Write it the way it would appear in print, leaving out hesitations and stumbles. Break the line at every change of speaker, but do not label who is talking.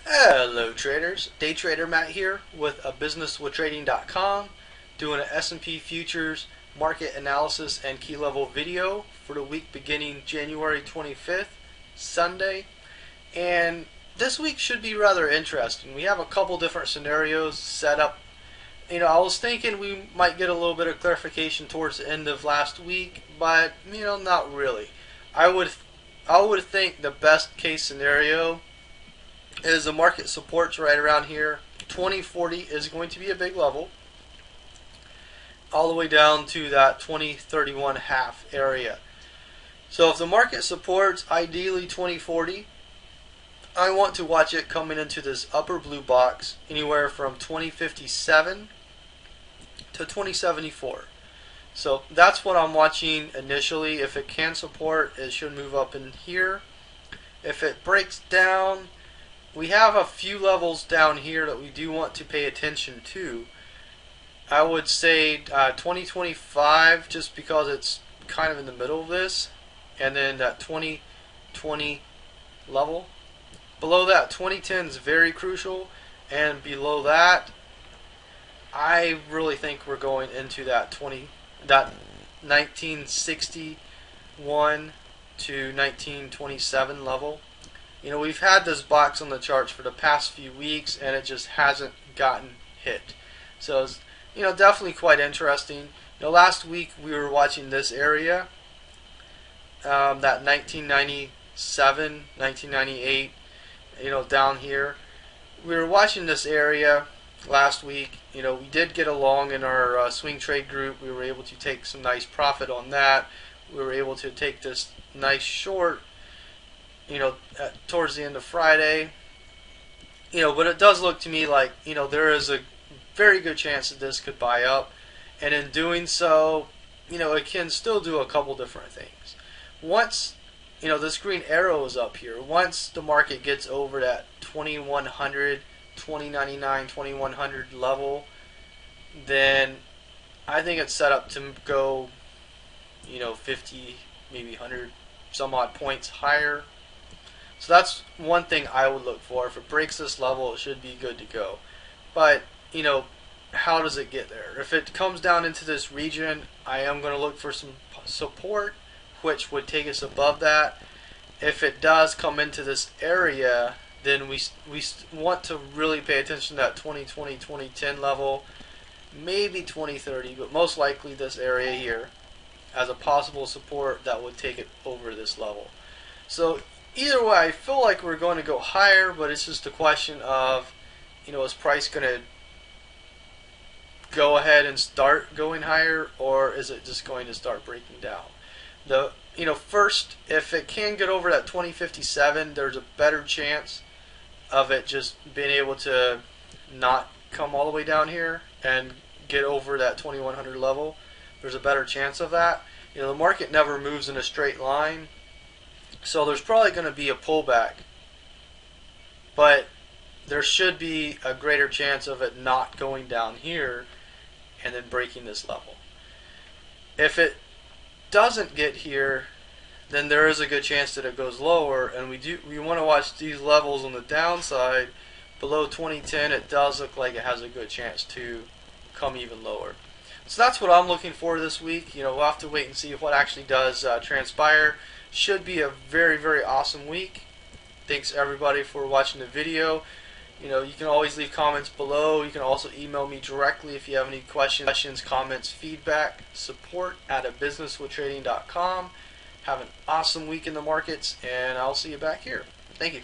Hello traders, Day Trader Matt here with a businesswithtrading.com doing an S&P futures market analysis and key level video for the week beginning January 25th, Sunday. And this week should be rather interesting. We have a couple different scenarios set up. I was thinking we might get a little bit of clarification towards the end of last week, but not really. I would think the best case scenario is the market supports right around here. 2040 is going to be a big level, all the way down to that 2031 half area. So if the market supports ideally 2040, I want to watch it coming into this upper blue box anywhere from 2057 to 2074. So that's what I'm watching initially. If it can support, it should move up in here. If it breaks down, we have a few levels down here that we do want to pay attention to. I would say 2025, just because it's kind of in the middle of this, and then that 2020 level. Below that, 2010 is very crucial, and below that, I really think we're going into that 1961 to 1927 level. We've had this box on the charts for the past few weeks, and it just hasn't gotten hit. So it's definitely quite interesting. Last week we were watching this area, that 1997, 1998, down here. We were watching this area last week. We did get along in our swing trade group. We were able to take some nice profit on that. We were able to take this nice short towards the end of Friday. But it does look to me like, there is a very good chance that this could buy up. And in doing so, it can still do a couple different things. Once, this green arrow is up here, once the market gets over that 2100, 2099, 2100 level, then I think it's set up to go, 50, maybe 100 some odd points higher. So that's one thing I would look for. If it breaks this level, it should be good to go. But, how does it get there? If it comes down into this region, I am going to look for some support, which would take us above that. If it does come into this area, then we want to really pay attention to that 2020, 2010 level, maybe 2030, but most likely this area here as a possible support that would take it over this level. So either way, I feel like we're going to go higher, but it's just a question of, is price going to go ahead and start going higher, or is it just going to start breaking down? First, if it can get over that 2057, there's a better chance of it just being able to not come all the way down here and get over that 2100 level. There's a better chance of that. The market never moves in a straight line, so there's probably going to be a pullback, but there should be a greater chance of it not going down here and then breaking this level. If it doesn't get here, then there is a good chance that it goes lower, and we want to watch these levels on the downside. Below 2010, it does look like it has a good chance to come even lower. So that's what I'm looking for this week. We'll have to wait and see what actually does transpire. Should be a very, very awesome week. Thanks everybody for watching the video. You can always leave comments below. You can also email me directly if you have any questions, comments, feedback, support at businesswithtrading.com. Have an awesome week in the markets, and I'll see you back here. Thank you.